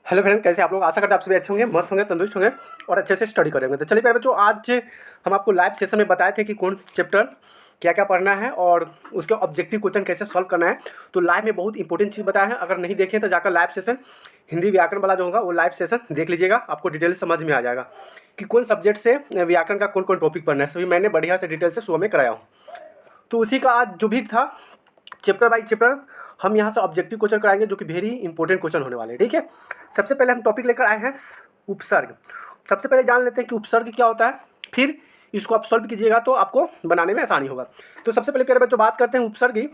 Hello friend, कैसे आप लोग? आशा करते हैं आप सभी अच्छे होंगे, मस्त होंगे, तंदुरुस्त होंगे और अच्छे से स्टडी करेंगे। तो चलिए प्यारे बच्चों, आज हम आपको लाइव सेशन में बताए थे कि कौन चैप्टर क्या क्या पढ़ना है और उसके ऑब्जेक्टिव क्वेश्चन कैसे सॉल्व करना है। तो लाइव में बहुत इंपॉर्टेंट चीज़ बताया है। अगर नहीं देखें तो जाकर लाइव सेशन हिंदी व्याकरण वाला जो होगा वो लाइव सेशन देख लीजिएगा, आपको डिटेल समझ में आ जाएगा कि कौन सब्जेक्ट से व्याकरण का कौन कौन टॉपिक पढ़ना है। सभी मैंने बढ़िया से डिटेल से सुबह में कराया हूँ। तो उसी का आज जो भी था चैप्टर बाई चैप्टर हम यहाँ से ऑब्जेक्टिव क्वेश्चन कराएंगे जो कि वेरी इंपॉर्टेंट क्वेश्चन होने वाले हैं। ठीक है, सबसे पहले हम टॉपिक लेकर आए हैं उपसर्ग। सबसे पहले जान लेते हैं कि उपसर्ग क्या होता है, फिर इसको आप सॉल्व कीजिएगा तो आपको बनाने में आसानी होगा। तो सबसे पहले प्यारे बच्चों बात करते हैं उपसर्ग की।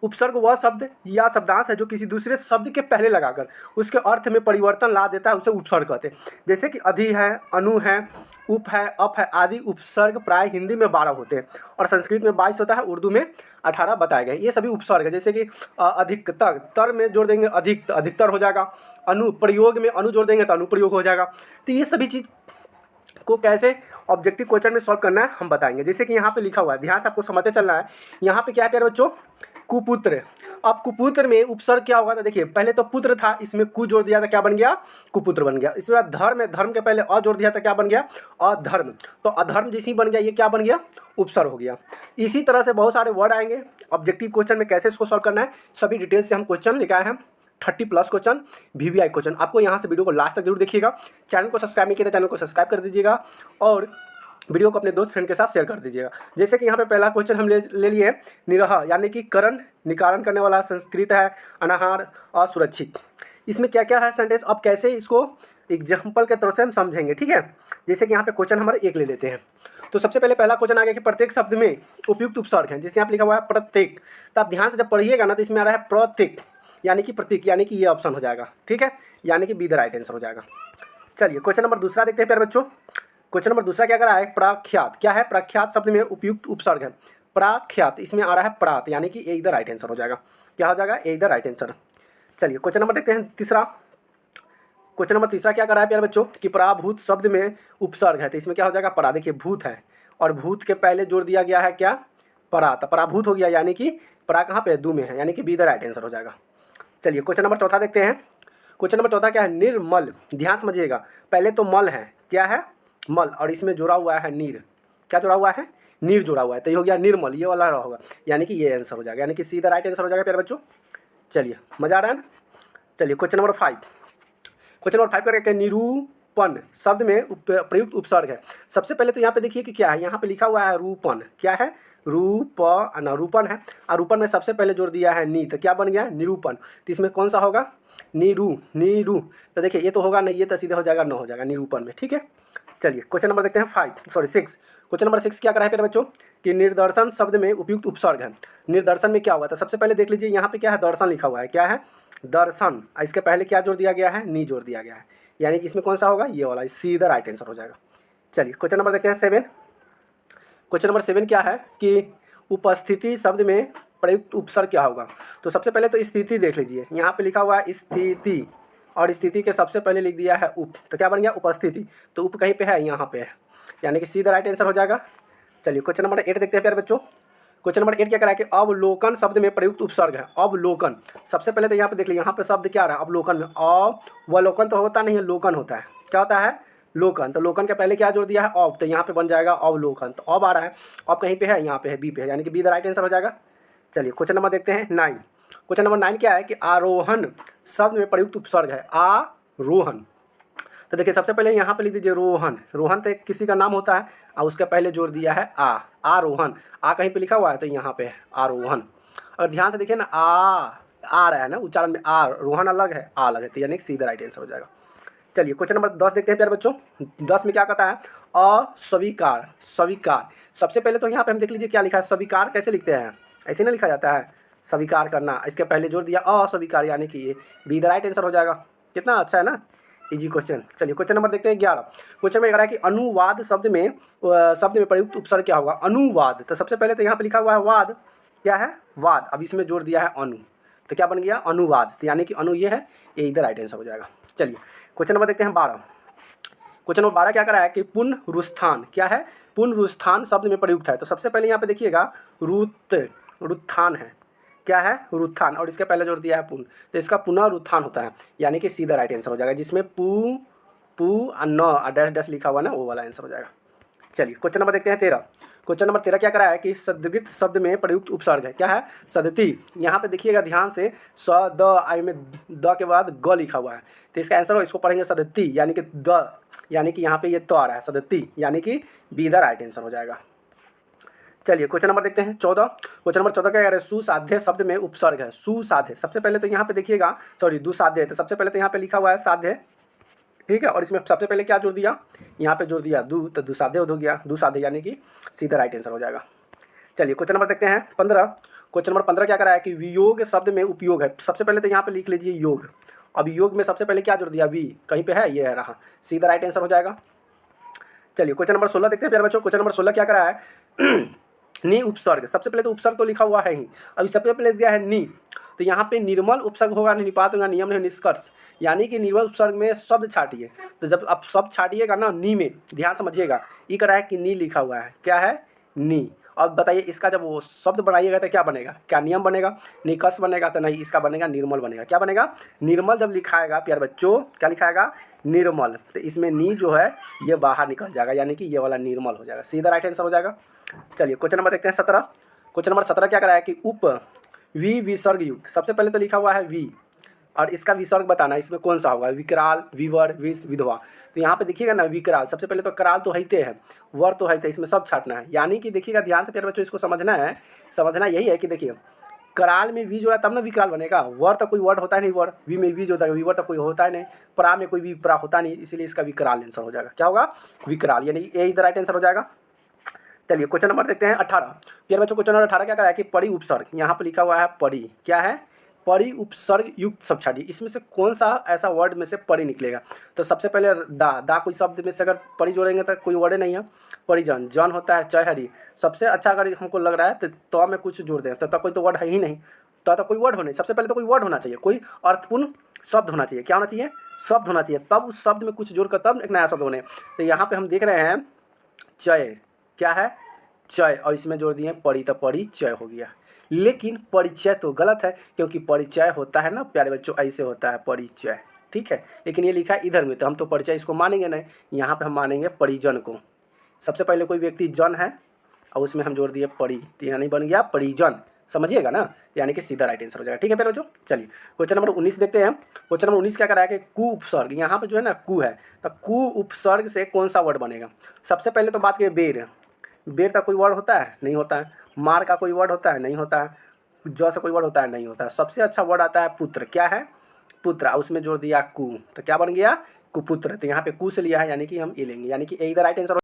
उपसर्ग वह शब्द या शब्दांश है जो किसी दूसरे शब्द के पहले लगाकर उसके अर्थ में परिवर्तन ला देता है, उसे उपसर्ग कहते हैं। जैसे कि अधि है, अनु है, उप है, अप है आदि उपसर्ग प्राय हिंदी में 12 होते हैं और संस्कृत में 22 होता है, उर्दू में 18 बताए गए। ये सभी उपसर्ग है। जैसे कि अधिकतर, तर में जोड़ देंगे अधिक तो अधिकतर हो जाएगा। अनुप्रयोग में अनु जोड़ देंगे तो अनुप्रयोग हो जाएगा। तो ये सभी चीज़ को कैसे ऑब्जेक्टिव क्वेश्चन में सॉल्व करना है हम बताएंगे। जैसे कि यहाँ पे लिखा हुआ है, ध्यान से आपको समझते चलना है। यहाँ पे क्या है प्यारे बच्चों, कुपुत्र। अब कुपुत्र में उपसर्ग क्या होगा, तो देखिए पहले तो पुत्र था, इसमें कु जोड़ दिया था, क्या बन गया, कुपुत्र बन गया। इसके बाद धर्म है, धर्म के पहले अ जोड़ दिया था, क्या बन गया, अधर्म। तो अधर्म जैसी बन गया, ये क्या बन गया, उपसर्ग हो गया। इसी तरह से बहुत सारे वर्ड आएंगे ऑब्जेक्टिव क्वेश्चन में, कैसे इसको सॉल्व करना है सभी डिटेल से हम क्वेश्चन लेकर आए हैं। 30+ क्वेश्चन VVI क्वेश्चन। आपको यहाँ से वीडियो को लास्ट तक जरूर देखिएगा। चैनल को सब्सक्राइब नहीं किया तो चैनल को सब्सक्राइब कर दीजिएगा और वीडियो को अपने दोस्त फ्रेंड के साथ शेयर कर दीजिएगा। जैसे कि यहाँ पे पहला क्वेश्चन हम ले लिए निरह, यानी कि करण निकारण करने वाला। संस्कृत है अनाहार, असुरक्षित। इसमें क्या क्या है सेंटेंस, अब कैसे इसको एग्जाम्पल के तौर से हम समझेंगे। ठीक है, जैसे कि यहाँ पे क्वेश्चन नंबर 1 ले लेते हैं। तो सबसे पहले पहला क्वेश्चन आ गया कि प्रत्येक शब्द में उपयुक्त उपसर्ग है। जैसे यहाँ पे लिखा हुआ है प्रत्येक, तो आप ध्यान से जब पढ़िएगा ना तो इसमें आ रहा है प्रत्येक यानी कि प्रतीक, यानी कि ये ऑप्शन हो जाएगा। ठीक है, यानी कि बी द राइट आंसर हो जाएगा। चलिए क्वेश्चन नंबर दूसरा देखते हैं प्यारे बच्चों। क्वेश्चन नंबर दूसरा क्या कर रहा है, प्रख्यात। क्या है, प्रख्यात शब्द में उपयुक्त उपसर्ग है प्रख्यात। इसमें आ रहा है प्रात, यानी कि ए द राइट आंसर हो जाएगा। क्या हो जाएगा, ए द राइट आंसर। चलिए क्वेश्चन नंबर देखते हैं तीसरा। क्वेश्चन नंबर तीसरा क्या कर रहा है प्यारे बच्चों कि पराभूत शब्द में उपसर्ग है, तो इसमें क्या हो जाएगा, परा। देखिए भूत है और भूत के पहले जोड़ दिया गया है क्या, परा, तो पराभूत हो गया, यानी कि परा कहाँ पे, दू में है, यानी कि बी द राइट आंसर हो जाएगा। चलिए क्वेश्चन नंबर चौथा देखते हैं। क्वेश्चन नंबर चौथा क्या है, निर्मल। ध्यान समझिएगा, पहले तो मल है, क्या है, मल, और इसमें जुड़ा हुआ है नीर। क्या जुड़ा हुआ है, नीर जुड़ा हुआ है, तो ये हो गया निर्मल, ये वाला होगा, यानी कि ये आंसर हो जाएगा, यानी कि सीधा राइट आंसर हो जाएगा प्यारे बच्चों। चलिए मजा आ रहा है ना। चलिए क्वेश्चन नंबर 5। क्वेश्चन नंबर 5 करके निरूपण शब्द में प्रयुक्त उपसर्ग है। सबसे पहले तो यहाँ पे देखिए कि क्या है, यहाँ पे लिखा हुआ है रूपन। क्या है, रूपन है, और रूपन में सबसे पहले जोड़ दिया है नी, तो क्या बन गया, निरूपण। तो इसमें कौन सा होगा, नीरू। तो देखिए ये तो होगा नहीं, ये तो सीधे हो जाएगा, न हो जाएगा निरूपण में। ठीक है, चलिए क्वेश्चन नंबर देखते हैं 6। क्वेश्चन नंबर 6 क्या करा है प्यारे बच्चों कि निर्दर्शन शब्द में उपयुक्त उपसर्ग है। निर्दर्शन में क्या हुआ था, सबसे पहले देख लीजिए यहाँ पे क्या है, दर्शन लिखा हुआ है। क्या है, दर्शन, इसके पहले क्या जोड़ दिया गया है, नी जोड़ दिया गया है, यानी कि इसमें कौन सा होगा, ये वाला, सीधा राइट आंसर हो जाएगा। चलिए क्वेश्चन नंबर देखते हैं 7। क्वेश्चन नंबर 7 क्या है कि उपस्थिति शब्द में प्रयुक्त उपसर्ग क्या होगा। तो सबसे पहले तो स्थिति देख लीजिए, यहाँ पे लिखा हुआ है स्थिति और स्थिति के सबसे पहले लिख दिया है उप, तो क्या बन गया, उपस्थिति। तो उप कहीं पे है, यहाँ पे है, यानी कि सीधा राइट आंसर हो जाएगा। चलिए क्वेश्चन नंबर 8 देखते हैं प्यारे बच्चों। क्वेश्चन नंबर 8 क्या करा है कि अवलोकन शब्द में प्रयुक्त उपसर्ग है। अवलोकन, सबसे पहले तो यहाँ पे देख लीजिए, यहाँ पे शब्द क्या आ रहा है, अवलोकन में अवलोकन तो होता नहीं है, लोकन होता है। क्या होता है, लोकन। तो लोकन के पहले क्या जोड़ दिया है, अब, तो यहाँ पे बन जाएगा अवलोकन। तो अब आ रहा है, अब कहीं पे है, यहाँ पे है, बी पे है, यानी कि बी द राइट आंसर हो जाएगा। चलिए क्वेश्चन नंबर देखते हैं 9। क्वेश्चन नंबर 9 क्या है कि आरोहण शब्द में प्रयुक्त उपसर्ग है आरोहण। तो देखिए सबसे पहले यहाँ पे लिख दीजिए रोहन। रोहन तो किसी का नाम होता है और उसके पहले जोड़ दिया है आरोहण। आ कहीं पे लिखा हुआ है तो यहाँ पे है आरोहण। अगर ध्यान से देखिए ना, आ रहा है ना उच्चारण में, आ, रोहन अलग है, आ अलग है, तो यानी कि सीधा राइट आंसर हो जाएगा। चलिए क्वेश्चन नंबर 10 देखते हैं प्यारे बच्चों। 10 में क्या कहता है, अस्वीकार। स्वीकार, सबसे पहले तो यहाँ पे हम देख लीजिए क्या लिखा है, स्वीकार कैसे लिखते हैं, ऐसे ना लिखा जाता है, स्वीकार करना, इसके पहले जोड़ दिया अस्वीकार, यानी कि ये बी द राइट आंसर हो जाएगा। कितना अच्छा है ना, इजी क्वेश्चन। चलिए क्वेश्चन नंबर देखते हैं 11। क्वेश्चन में कह रहा है कि अनुवाद शब्द में प्रयुक्त उपसर्ग क्या होगा, अनुवाद। तो सबसे पहले तो यहाँ पे लिखा हुआ है वाद। क्या है, वाद, अब इसमें जोड़ दिया है अनु, तो क्या बन गया, अनुवाद, तो यानी कि अनु ये है, ये इधर राइट आंसर हो जाएगा। चलिए क्वेश्चन नंबर देखते हैं 12। क्वेश्चन नंबर 12 क्या करा है कि पुनरुत्थान। क्या है, पुनरुत्थान शब्द में प्रयुक्त है। तो सबसे पहले यहाँ पे देखिएगा रुत्थान है, क्या है, रुत्थान, और इसके पहले जोड़ दिया है पुन, तो इसका पुनरुत्थान होता है, यानी कि सीधा राइट आंसर हो जाएगा, जिसमें पू पू न डैश डैश लिखा हुआ ना, वो वाला आंसर हो जाएगा। चलिए क्वेश्चन नंबर देखते हैं 13। क्वेश्चन नंबर 13 क्या करा है कि सदगृत शब्द में प्रयुक्त उपसर्ग है, क्या है, सदती। यहाँ पे देखिएगा ध्यान से, स द आई में द के बाद ग लिखा हुआ है, तो इसका आंसर हो, इसको पढ़ेंगे सदती, यानी कि द, यानी कि यहाँ पे ये तो आ रहा है सदती, यानी कि बी द राइट आंसर हो जाएगा। चलिए क्वेश्चन नंबर देखते हैं 14। क्वेश्चन नंबर 14 क्या कह रहे हैं, सुसाध्य शब्द में उपसर्ग है, सुसाध्य। सबसे पहले तो यहाँ पे देखिएगा, सॉरी दुसाध्य, तो सबसे पहले तो यहाँ पे लिखा हुआ है साध्य, ठीक है, और इसमें सबसे पहले क्या जोड़ दिया, यहाँ पे जोड़ दिया दू, तो दुसाध्य हो गया, दुसाध्य यानी कि सीधा राइट आंसर हो जाएगा। चलिए क्वेश्चन नंबर देखते हैं 15। क्वेश्चन नंबर 15 क्या करा है कि वियोग शब्द में उपयोग है। सबसे पहले तो यहाँ पे लिख लीजिए योग, अब योग में सबसे पहले क्या जोड़ दिया, वी, कहीं पे है, ये है रहा, सीधा राइट आंसर हो जाएगा। चलिए क्वेश्चन नंबर 16 देखते हैं प्यारे बच्चों। क्वेश्चन नंबर 16 क्या करा है नि उपसर्ग। सबसे पहले तो उपसर्ग तो लिखा हुआ है ही, अभी सबसे पहले दिया है नी, तो यहाँ पे निर्मल उपसर्ग होगा, निपात होगा, नियम है, निष्कर्ष, यानी कि निर्मल उपसर्ग में शब्द छाटिए, तो जब आप शब्द छाटिएगा ना नी में, ध्यान समझिएगा, ये करा है कि नी लिखा हुआ है, क्या है, नी। अब बताइए इसका जब वो शब्द बनाइएगा तो क्या बनेगा, क्या नियम बनेगा, निष्कर्ष बनेगा, तो नहीं, इसका बनेगा निर्मल बनेगा, क्या बनेगा, निर्मल। जब लिखाएगा प्यारे बच्चों, क्या लिखाएगा, निर्मल, तो इसमें नी जो है ये बाहर निकल जाएगा, यानी कि ये वाला निर्मल हो जाएगा, सीधा राइट आंसर हो जाएगा। चलिए क्वेश्चन नंबर देखते हैं 17। क्वेश्चन नंबर 17 क्या करा है कि उप वी विसर्ग युक्त। सबसे पहले तो लिखा हुआ है वी, और इसका विसर्ग बताना, इसमें कौन सा होगा, विकराल, विवर, विष, विधवा। तो यहाँ पे देखिएगा ना, विकराल, सबसे पहले तो कराल तो हैते है, वर तो हैते, इसमें सब छाटना है, यानी कि देखिएगा ध्यान से प्यारे बच्चों, इसको समझना है, समझना यही है कि देखिए कराल में वी जोड़ा तब ना विकराल बनेगा, वर तो कोई वर्ड होता है नहीं, वर वी में वी जो होता है, वीवर तो कोई होता है नहीं, प्रा में कोई भी प्रा होता नहीं, इसीलिए इसका विकराल आंसर हो जाएगा, क्या होगा, विकराल, यानी ये इधर राइट आंसर हो जाएगा। चलिए क्वेश्चन नंबर देखते हैं 18। प्यारे बच्चों क्वेश्चन नंबर 18 क्या करा है कि परि उपसर्ग, यहाँ पे लिखा हुआ है परि, क्या है, परि उपसर्ग युक्त शब्द छाटिए, इसमें से कौन सा ऐसा वर्ड में से परि निकलेगा। तो सबसे पहले दा कोई शब्द में से अगर परि जोड़ेंगे तो कोई वर्ड नहीं है, परिजन, जन होता है, चहरी, सबसे अच्छा अगर हमको लग रहा है तो में कुछ जोड़ दें, तो कोई तो वर्ड है ही नहीं, तो कोई वर्ड हो नहीं, सबसे पहले तो कोई वर्ड होना चाहिए, कोई अर्थपूर्ण शब्द होना चाहिए, क्या होना चाहिए, शब्द होना चाहिए, तब उस शब्द में कुछ जोड़कर तब एक नया शब्द बने। तो यहाँ पे हम देख रहे हैं चय, क्या है, चय, और इसमें जोड़ दिए परि, तो परिचय हो गया, लेकिन परिचय तो गलत है, क्योंकि परिचय होता है ना प्यारे बच्चों, ऐसे होता है परिचय, ठीक है, लेकिन ये लिखा है इधर में, तो हम तो परिचय इसको मानेंगे नहीं, यहाँ पे हम मानेंगे परिजन को। सबसे पहले कोई व्यक्ति जन है और उसमें हम जोड़ दिए परि, तो यानी बन गया परिजन, समझिएगा ना, यानी कि सीधा राइट आंसर हो जाएगा, ठीक है प्यारे बच्चों। चलिए क्वेश्चन नंबर 19 देखते हैं। क्वेश्चन नंबर 19 क्या करा है कि कु उपसर्ग, यहाँ पे जो है ना कु है, तो कु उपसर्ग से कौन सा वर्ड बनेगा। सबसे पहले तो बात करें बेर, बेर का कोई वर्ड होता है, नहीं होता है, मार का कोई वर्ड होता है, नहीं होता है, ज से कोई वर्ड होता है, नहीं होता है, सबसे अच्छा वर्ड आता है पुत्र, क्या है, पुत्र, उसमें जोड़ दिया कु, तो क्या बन गया, कुपुत्र, तो यहाँ पे कु से लिया है, यानी कि हम ये लेंगे, यानी कि इधर राइट आंसर